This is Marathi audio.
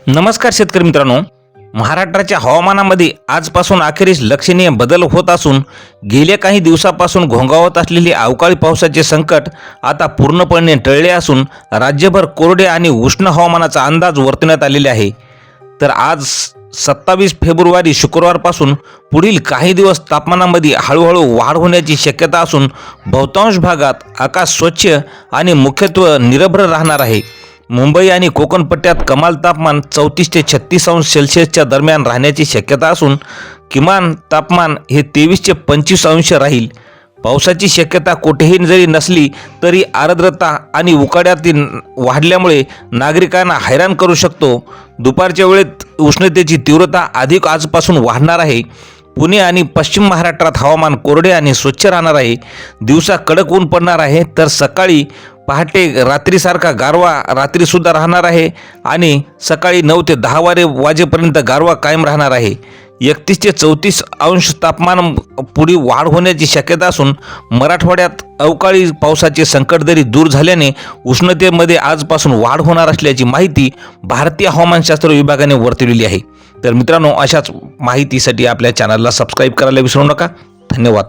नमस्कार शेतकरी मित्रांनो, महाराष्ट्राच्या हवामानामध्ये आजपासून अखेरीस लक्षणीय बदल होत असून गेल्या काही दिवसापासून घोंगावत असलेले अवकाळी पावसाचे संकट आता पूर्णपणे टळले असून राज्यभर कोरडे आणि उष्ण हवामानाचा अंदाज वर्तवण्यात आलेले आहे। तर आज 27 फेब्रुवारी शुक्रवारपासून पुढील काही दिवस तापमानामध्ये हळूहळू वाढ होण्याची शक्यता असून बहुतांश भागात आकाश स्वच्छ आणि मुख्यत्वे निरभ्र राहणार आहे। मुंबई आणि कोकण पट्ट्यात कमाल तापमान 34 ते 36 अंश सेल्सिअसच्या दरम्यान राहण्याची शक्यता असून किमान तापमान हे 23 ते 25 अंश राहील। पावसाची शक्यता कुठेही जरी नसली तरी आर्द्रता आणि उकाड्यातील वाढल्यामुळे नागरिकांना हैराण करू शकतो। दुपारच्या वेळेत उष्णतेची तीव्रता अधिक आजपासून वाढणार आहे। पुणे आणि पश्चिम महाराष्ट्रात हवामान कोरडे आणि स्वच्छ राहणार आहे। दिवसा कडक ऊन पडणार आहे तर सकाळी पहाटे रात्रीसारखा गारवा रात्रीसुद्धा राहणार आहे आणि सकाळी 9 ते 10 वाजेपर्यंत गारवा कायम राहणार आहे। 31 ते 34 अंश तापमान पुढे वाढ होण्याची शक्यता असून मराठवाड्यात अवकाळी पावसाचे संकट जरी दूर झाल्याने उष्णतेमध्ये आजपासून वाढ होणार असल्याची माहिती भारतीय हवामानशास्त्र विभागाने वर्तवलेली आहे। तर मित्रांनो, अशाच माहितीसाठी आपल्या चॅनलला सबस्क्राईब करायला विसरू नका। धन्यवाद।